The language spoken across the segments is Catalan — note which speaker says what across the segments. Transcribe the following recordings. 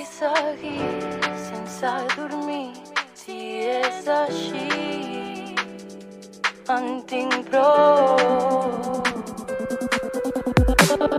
Speaker 1: vull seguir sense dormir. Si és així, en tinc prou.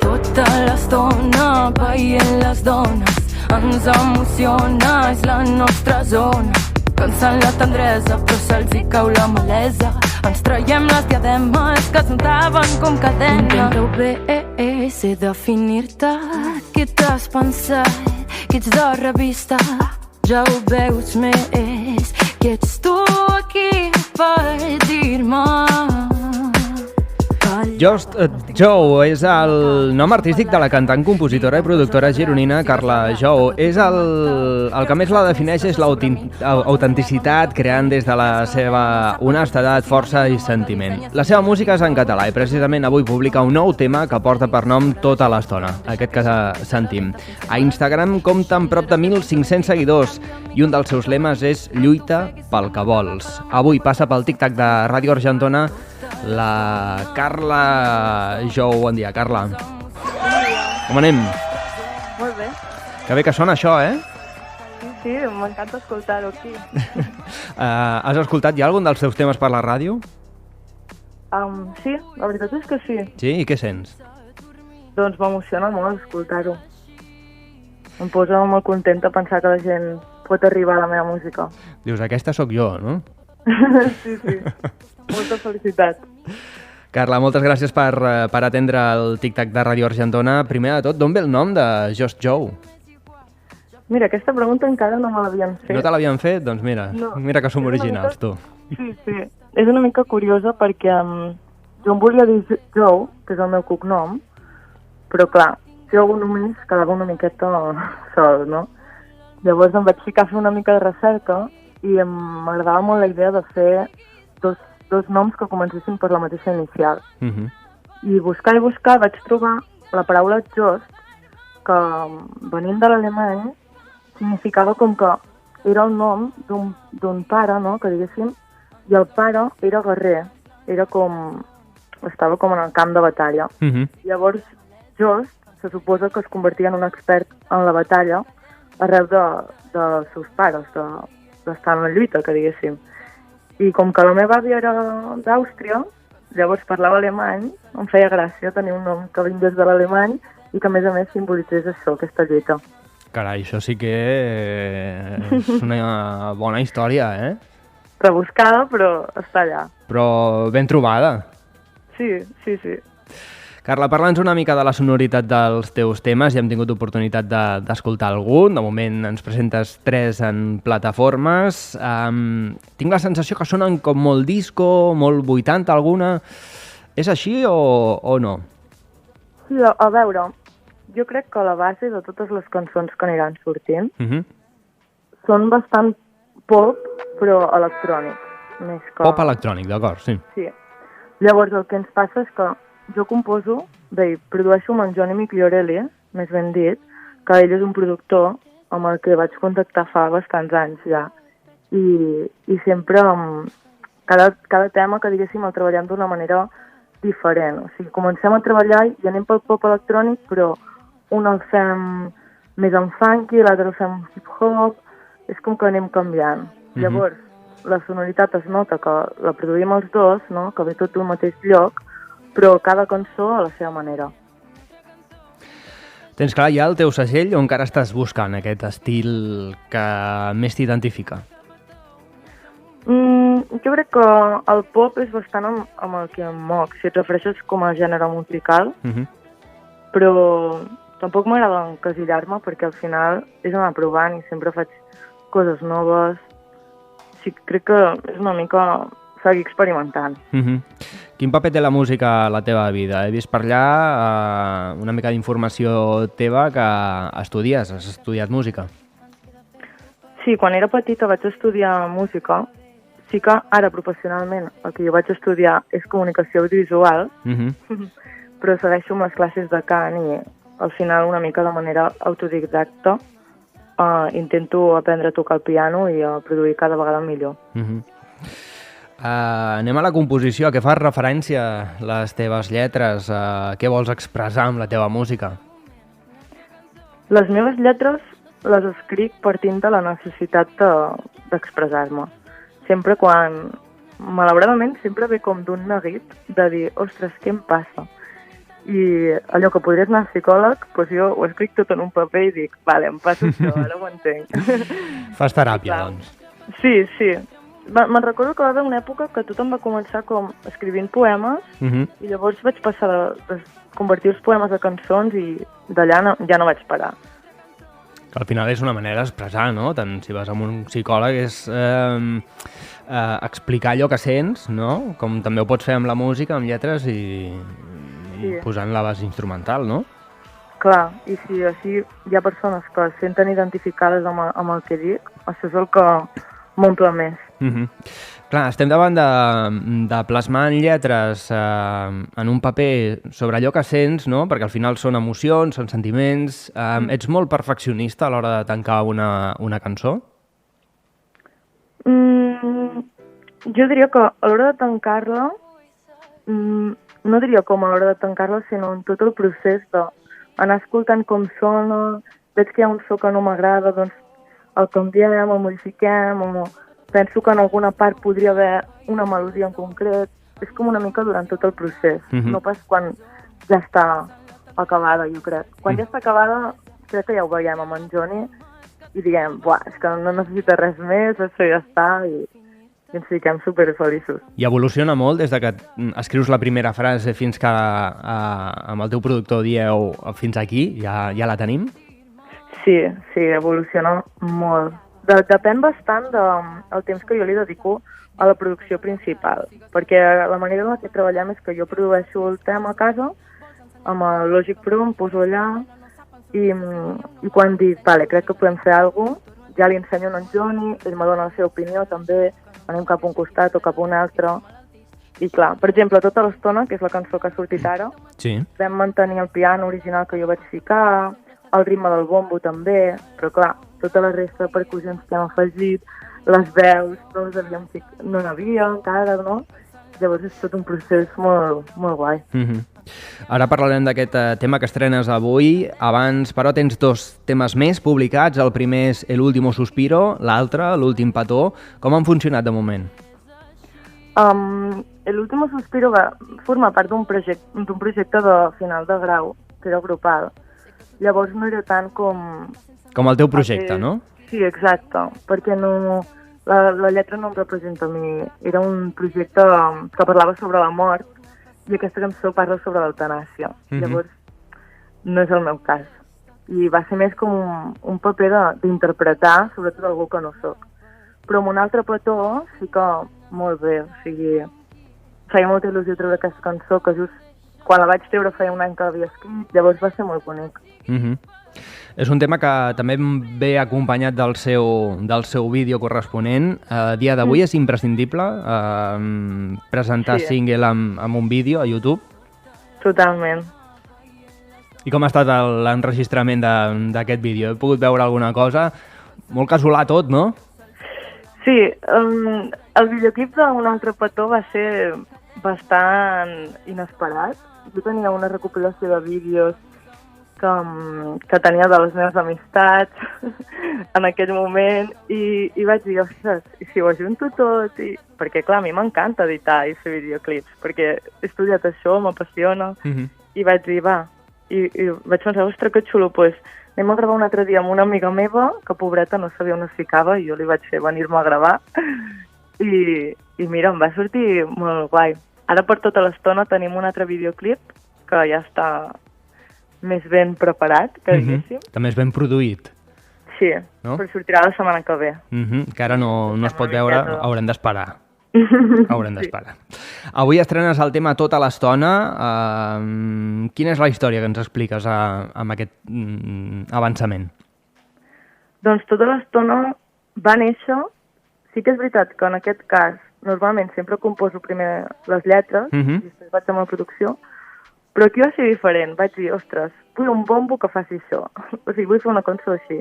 Speaker 1: Tota l'estona veient les dones ens emociona, és la nostra zona. Cansant la tendresa, però se'ls hi cau la malesa. Ens traiem les diademes que es notaven com cadena. Intento bé, sé definir-te. Què t'has pensat? Que ets de revista? Ja ho veus més. Que ets tu aquí per dir-me.
Speaker 2: Just Joe és el nom artístic de la cantant, compositora i productora gironina Carla Jou. És el que més la defineix és l'autenticitat, creant des de la seva honestedat, força i sentiment. La seva música és en català i precisament avui publica un nou tema que porta per nom Tota l'estona, aquest que sentim. A Instagram compta amb prop de 1.500 seguidors i un dels seus lemes és Lluita pel que vols. Avui passa pel tic-tac de Ràdio Argentona la Carla Jou. Bon dia, Carla. Com anem?
Speaker 3: Molt bé.
Speaker 2: Que bé que sona això, eh?
Speaker 3: Sí, m'encanta escoltar-ho aquí.
Speaker 2: Has escoltat ja algun dels teus temes per la ràdio?
Speaker 3: Sí, la veritat és que sí.
Speaker 2: Sí? I què sents?
Speaker 3: Doncs m'emociona molt escoltar-ho. Em posa molt contenta pensar que la gent pot arribar a la meva música.
Speaker 2: Dius, aquesta sóc jo, no?
Speaker 3: Sí. Molta felicitat.
Speaker 2: Carla, moltes gràcies per atendre el tic-tac de Ràdio Argentona. Primer de tot, d'on ve el nom de Just Joe?
Speaker 3: Mira, aquesta pregunta encara no me l'havien fet.
Speaker 2: No te l'havien fet? Doncs mira,
Speaker 3: no.
Speaker 2: Mira que som originals, tu.
Speaker 3: Sí. És una mica curiosa perquè jo em volia dir Joe, que és el meu cognom, però clar, jo només quedava una miqueta sol, no? Llavors em vaig ficar a fer una mica de recerca i m'agradava molt la idea de fer dos noms que comencessin per la mateixa inicial. I buscar vaig trobar la paraula just, que venint de l'alemany significava com que era el nom d'un pare, no?, que diguéssim, i el pare era guerrer, estava com en el camp de batalla. Llavors, just se suposa que es convertia en un expert en la batalla arreu dels seus pares, d'estar en la lluita, que diguéssim. I com que la meva àvia era d'Àustria, llavors parlava alemany, em feia gràcia tenir un nom que vingués de l'alemany i que a més simbolitzés això, aquesta lluita.
Speaker 2: Carai, això sí que és una bona història, eh?
Speaker 3: Rebuscada, però està allà.
Speaker 2: Però ben trobada.
Speaker 3: Sí.
Speaker 2: Carla, parla'ns una mica de la sonoritat dels teus temes. Ja hem tingut oportunitat d'escoltar algun. De moment ens presentes 3 en plataformes. Tinc la sensació que sonen com molt disco, molt 80 alguna. És així o no?
Speaker 3: Sí, a veure, jo crec que la base de totes les cançons que aniran sortint són bastant pop, però electrònic. Més que...
Speaker 2: Pop electrònic, d'acord, sí.
Speaker 3: Sí. Llavors el que ens passa és que jo composo, produeixo amb en Johnny Migliorelli, més ben dit, que ell és un productor amb el que vaig contactar fa bastants anys ja. I sempre, cada tema que diguéssim el treballem d'una manera diferent. O sigui, comencem a treballar i anem pel pop electrònic, però un el fem més en funky, l'altre el fem hip-hop, és com que anem canviant. Llavors, la sonoritat es nota que la produïm els dos, no?, que ve tot d'un mateix lloc, però cada cançó a la seva manera.
Speaker 2: Tens clar ja el teu segell o encara estàs buscant aquest estil que més t'identifica?
Speaker 3: Jo crec que el pop és bastant amb el que em moc, si et refereixes com a gènere musical, però tampoc m'agrada encasillar-me perquè al final és anar provant i sempre faig coses noves. Sí, crec que és una mica seguir experimentant.
Speaker 2: Quin paper té la música a la teva vida? He vist per allà una mica d'informació teva que estudies, has estudiat música.
Speaker 3: Sí, quan era petita vaig estudiar música. Sí que ara professionalment el que jo vaig estudiar és comunicació audiovisual, però segueixo amb les classes de cant i al final una mica de manera autodidacta intento aprendre a tocar el piano i a produir cada vegada millor.
Speaker 2: Anem a la composició. A què fas referència les teves lletres? Què vols expressar amb la teva música?
Speaker 3: Les meves lletres les escric partint de la necessitat d'expressar-me. Sempre quan... Malauradament, sempre ve com d'un neguit de dir, ostres, què em passa? I allò que podries anar a psicòleg, doncs jo ho escric tot en un paper i dic, vale, em passa això, ara ho entenc.
Speaker 2: Fas teràpia, doncs.
Speaker 3: Sí. Me'n recordo que va haver una època que tothom va començar com escrivint poemes i llavors vaig passar de convertir els poemes a cançons i d'allà ja no vaig parar.
Speaker 2: Que al final és una manera d'expressar, no? Tant si vas amb un psicòleg és explicar allò que sents, no? Com també ho pots fer amb la música, amb lletres i posant la base instrumental, no?
Speaker 3: Clar, i si així hi ha persones que es senten identificades amb el que dic, això és el que m'omple més.
Speaker 2: Clar, estem davant de plasmar en lletres en un paper sobre allò que sents, no? Perquè al final són emocions, són sentiments. Ets molt perfeccionista a l'hora de tancar una cançó?
Speaker 3: Jo diria que a l'hora de tancar-la, no diria com a l'hora de tancar-la, sinó en tot el procés d'anar escoltant com sona, veig que hi ha un so que no m'agrada, doncs el canviem, el modifiquem, o penso que en alguna part podria haver una melodia en concret. És com una mica durant tot el procés, no pas quan ja està acabada, jo crec. Quan ja està acabada, crec que ja ho veiem amb en Johnny i diem, buah, és que no necessita res més, això ja està, i ens fiquem superfeliços.
Speaker 2: I evoluciona molt des de que escrius la primera frase fins que amb el teu productor dieu fins aquí, ja la tenim?
Speaker 3: Sí, evoluciona molt. Depèn bastant del temps que jo li dedico a la producció principal, perquè la manera en què treballem és que jo produeixo el tema a casa, amb el Logic Pro em poso allà i quan dic, vale, crec que podem fer alguna cosa, ja li ensenyo a en Johnny, ell me dona la seva opinió també, anem cap a un costat o cap a un altre, i clar, per exemple, Tota l'estona, que és la cançó que ha sortit ara, vam mantenir el piano original que jo vaig ficar, el ritme del bombo també, però clar, tota la resta de percussions que hem afegit, les veus, no n'havia encara, no? Llavors és tot un procés molt, molt guai.
Speaker 2: Ara parlarem d'aquest tema que estrenes avui. Abans, però, tens 2 temes més publicats. El primer és El último suspiro, l'altre, L'últim petó. Com han funcionat de moment?
Speaker 3: El último suspiro va formar part d'un projecte de final de grau, que era grupal. Llavors no era tant com...
Speaker 2: Com el teu projecte, no?
Speaker 3: Sí, exacte, perquè no... La lletra no em representa a mi. Era un projecte que parlava sobre la mort i aquesta cançó parla sobre l'eutanàsia. Llavors, no és el meu cas. I va ser més com un paper d'interpretar, sobretot algú que no soc. Però amb un altre petó sí que molt bé. O sigui, feia molta il·lusió treure aquesta cançó, que just quan la vaig treure feia un any que l'havia escrit, llavors va ser molt bonic.
Speaker 2: És un tema que també ve acompanyat del seu vídeo corresponent. A dia d'avui és imprescindible presentar single amb un vídeo a YouTube?
Speaker 3: Totalment.
Speaker 2: I com ha estat l'enregistrament d'aquest vídeo? He pogut veure alguna cosa? Molt casolà tot, no?
Speaker 3: Sí, el videoclip d'un altre petó va ser bastant inesperat. Jo tenia una recopilació de vídeos que tenia de les meves amistats en aquell moment i vaig dir, ostres, i si ho ajunto tot? Perquè, clar, a mi m'encanta editar i fer videoclips, perquè he estudiat això, m'apassiona, i vaig dir, va, i vaig pensar, ostres, que xulo, doncs anem a gravar un altre dia amb una amiga meva, que pobreta no sabia on es ficava, i jo li vaig fer venir-me a gravar, i mira, em va sortir molt guai. Ara per tota l'estona tenim un altre videoclip que ja està més ben preparat, que diguéssim.
Speaker 2: També és ben produït.
Speaker 3: Sí, no? Però sortirà la setmana que ve.
Speaker 2: Que ara no es pot veure, haurem d'esperar. Haurem d'esperar. Avui estrenes el tema Tota l'estona. Quina és la història que ens expliques amb aquest avançament?
Speaker 3: Doncs Tota l'estona va néixer. Sí que és veritat que en aquest cas normalment sempre composo primer les lletres i després vaig amb la producció, però aquí va ser diferent. Vaig dir, ostres, vull un bombo que faci això. O sigui, vull fer una cançó així.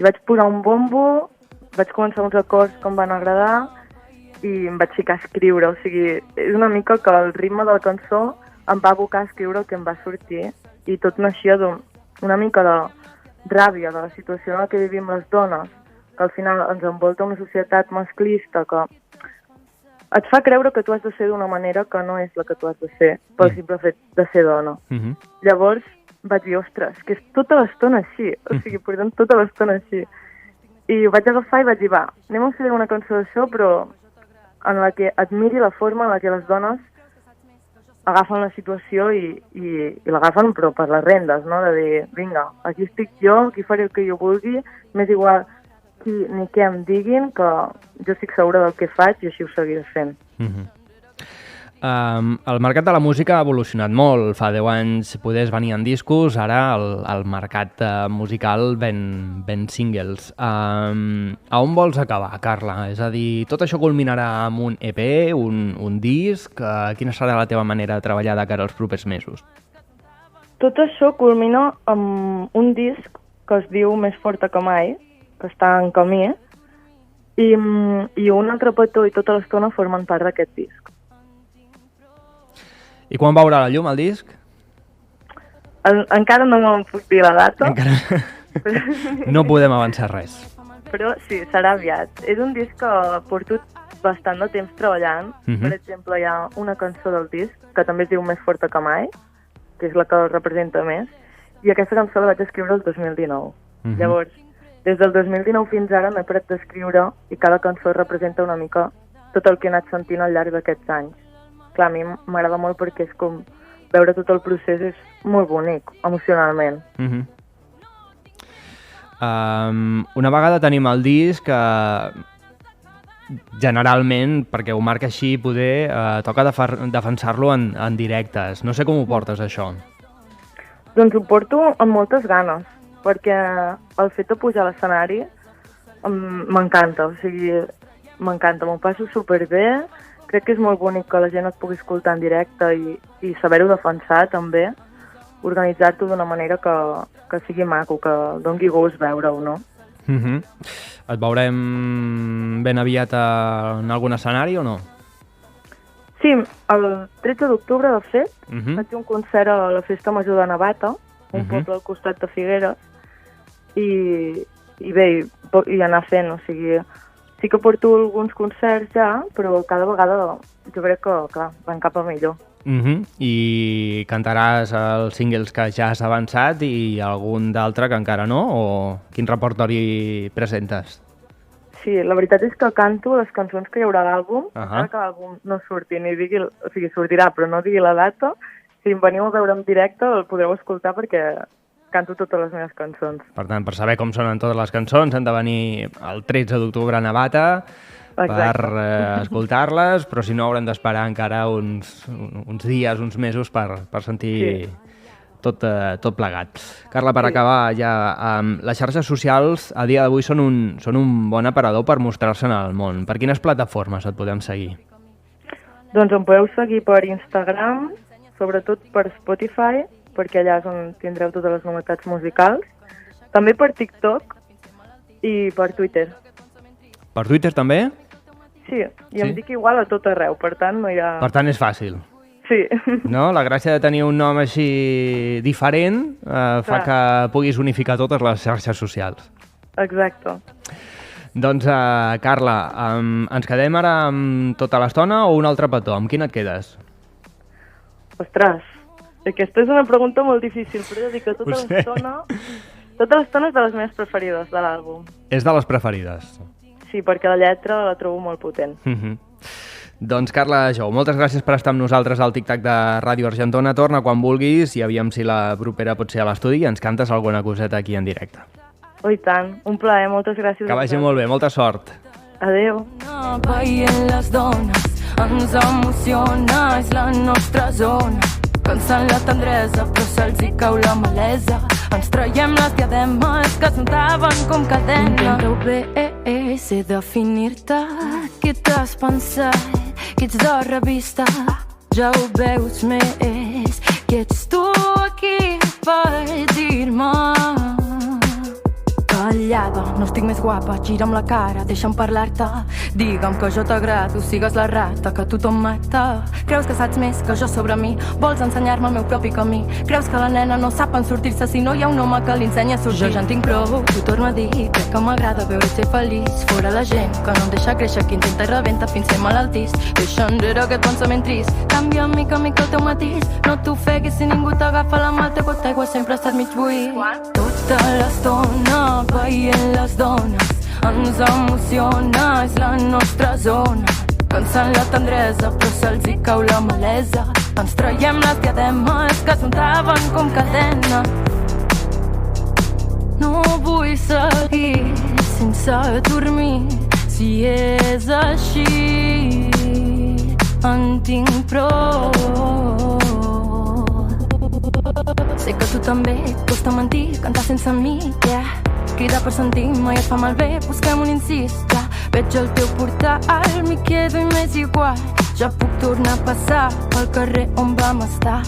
Speaker 3: I vaig posar un bombo, vaig començar uns acords que em van agradar i em vaig ficar a escriure. O sigui, és una mica que el ritme de la cançó em va abocar a escriure el que em va sortir i tot naixia una mica ràbia de la situació en la que vivim les dones, que al final ens envolta una societat masclista que et fa creure que tu has de ser d'una manera que no és la que tu has de ser, pel simple fet de ser dona. Llavors vaig dir, ostres, que és tota l'estona així, o sigui, portem tota l'estona així. I ho vaig agafar i vaig dir, va, anem a fer una cançó d'això, però en la que admiri la forma en la que les dones agafen la situació i l'agafen però per les rendes, no? De dir, vinga, aquí estic jo, aquí faré el que jo vulgui, m'és igual qui ni què em diguin, que jo estic segura del que faig i així ho seguiré fent.
Speaker 2: El mercat de la música ha evolucionat molt. Fa 10 anys podies venir en discos, ara el mercat musical ven singles. A on vols acabar, Carla? És a dir, tot això culminarà amb un EP, un disc? Quina serà la teva manera de treballar de cara als propers mesos?
Speaker 3: Tot això culmina amb un disc que es diu Més forta que mai, que està en camí, i un altre petó i tota l'estona formen part d'aquest disc.
Speaker 2: I quan veurà la llum, el disc?
Speaker 3: Encara no me'n puc dir la data.
Speaker 2: No podem avançar res.
Speaker 3: Però sí, serà aviat. És un disc que porto bastant de temps treballant. Per exemple, hi ha una cançó del disc que també es diu Més forta que mai, que és la que el representa més, i aquesta cançó la vaig escriure el 2019. Llavors, des del 2019 fins ara m'he parat d'escriure i cada cançó representa una mica tot el que he anat sentint al llarg d'aquests anys. Clar, a mi m'agrada molt perquè és com veure tot el procés, és molt bonic, emocionalment.
Speaker 2: Una vegada tenim el disc, generalment, perquè ho marca així, poder toca defensar-lo en directes. No sé com ho portes, això.
Speaker 3: Doncs ho porto amb moltes ganes, perquè el fet de pujar a l'escenari m'encanta, o sigui, m'encanta, m'ho passo superbé. Crec que és molt bonic que la gent et pugui escoltar en directe i saber-ho defensar també, organitzar-t'ho d'una manera que sigui maco, que doni gust veure-ho, no?
Speaker 2: Et veurem ben aviat en algun escenari o no?
Speaker 3: Sí, el 13 d'octubre, de fet, vaig fer un concert a la Festa Major de Navata, un poble al costat de Figueres, i bé, i anar fent, o sigui, sí que porto alguns concerts ja, però cada vegada jo crec que, clar, van cap a millor.
Speaker 2: I cantaràs els singles que ja has avançat i algun d'altre que encara no? O quin repertori presentes?
Speaker 3: Sí, la veritat és que canto les cançons que hi haurà a l'àlbum, encara que l'àlbum no surti, ni digui, o sigui, sortirà, però no digui la data. Si em veniu a veure en directe el podreu escoltar perquè canto totes les meves cançons. Per
Speaker 2: tant, per saber com sonen totes les cançons, han de venir el 13 d'octubre a Navata per escoltar-les, però si no haurem d'esperar encara uns dies, uns mesos per sentir tot plegat. Carla, per acabar ja, les xarxes socials a dia d'avui són un bon aparador per mostrar-se en el món. Per quines plataformes et podem seguir?
Speaker 3: Doncs em podeu seguir per Instagram, sobretot per Spotify, perquè allà és on tindreu totes les novetats musicals. També per TikTok i per Twitter.
Speaker 2: Per Twitter també?
Speaker 3: Sí, i em dic igual a tot arreu, per tant no hi ha...
Speaker 2: Per tant és fàcil.
Speaker 3: Sí.
Speaker 2: No? La gràcia de tenir un nom així diferent fa que puguis unificar totes les xarxes socials.
Speaker 3: Exacte.
Speaker 2: Doncs, Carla, ens quedem ara amb tota l'estona o un altre petó? Amb quin et quedes?
Speaker 3: Ostres, aquesta és una pregunta molt difícil, però he de dir que tota l'estona és de les meves preferides de l'àlbum.
Speaker 2: És de les preferides?
Speaker 3: Sí, perquè la lletra la trobo molt potent.
Speaker 2: Doncs Carla Jou, moltes gràcies per estar amb nosaltres al Tic Tac de Ràdio Argentona. Torna quan vulguis i aviam si la propera pot ser a l'estudi i ens cantes alguna coseta aquí en directe.
Speaker 3: Oh, i tant, un plaer, moltes gràcies.
Speaker 2: Que vagi molt bé, molta sort.
Speaker 3: Adéu.
Speaker 1: Veient les dones ens emociona, és la nostra zona. Cansant la tendresa, però se'ls hi cau la malesa. Ens traiem les diademes que es notaven com cadena. Intenta-ho bé, sé definir-te. Què t'has pensat? Que ets de revista? Ja ho veus més. Que ets tu aquí per dir-me callada guapa, no estic més guapa, gira'm la cara, deixa'm parlar-te. Digue'm que jo t'agrado, sigues la rata que tothom mata. Creus que saps més que jo sobre mi, vols ensenyar-me el meu propi camí. Creus que la nena no sap en sortir-se si no hi ha un home que li ensenya a sortir. Jo ja en tinc prou, t'ho torno a dir, crec que m'agrada veure ser feliç. Fora la gent que no em deixa créixer, que intenta i rebenta fins ser malaltís. Deixa enrere aquest pensament trist, canvia mica a mica el teu matís. No t'ofeguis si ningú t'agafa la mà, el teu got d'aigua sempre ha estat mig buit. Tota l'estona veient les dones ens emociona, és la nostra zona. Cansant la tendresa però se'ls hi cau la malesa. Ens traiem les diademes que s'untaven com cadena. No vull seguir sense dormir, si és així en tinc prou. Sé que tu també et costa mentir, cantar sense mi, yeah. Cridar per sentir mai et fa malbé, busquem un incís, ja. Veig el teu portal, m'hi quedo i m'és igual. Ja puc tornar a passar pel carrer on vam estar.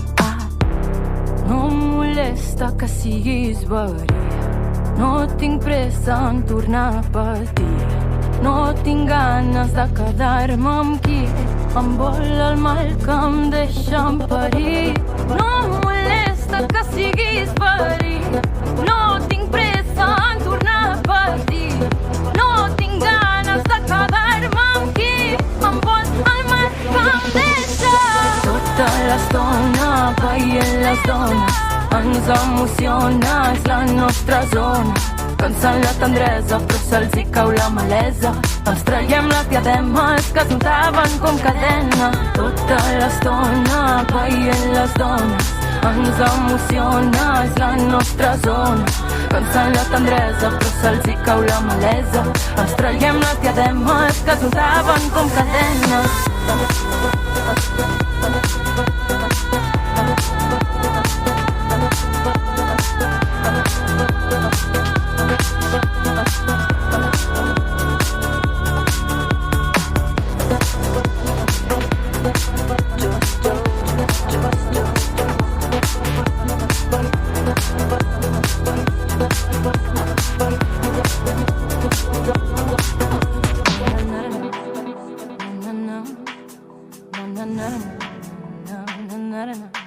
Speaker 1: No em molesta que siguis verí, no tinc pressa en tornar a patir. No tinc ganes de quedar-me amb qui em vol el mal que em deixa en perill. No em molesta que siguis verí, no tinc pressa en tornar a patir. No tinc ganes de quedar-me amb qui em vol el mal que em deixa. Tota l'estona veient les dones ens emociona, és la nostra zona. Cansant la tendresa però se'ls hi cau la malesa. Ens traiem les diademes que s'untaven com cadena. Tota l'estona veient les dones ens emociona, és la nostra zona. Cansant la tendresa però se'ls hi cau la malesa. Ens traiem les diademes que s'untaven com cadena.
Speaker 4: Na na na na na na na na.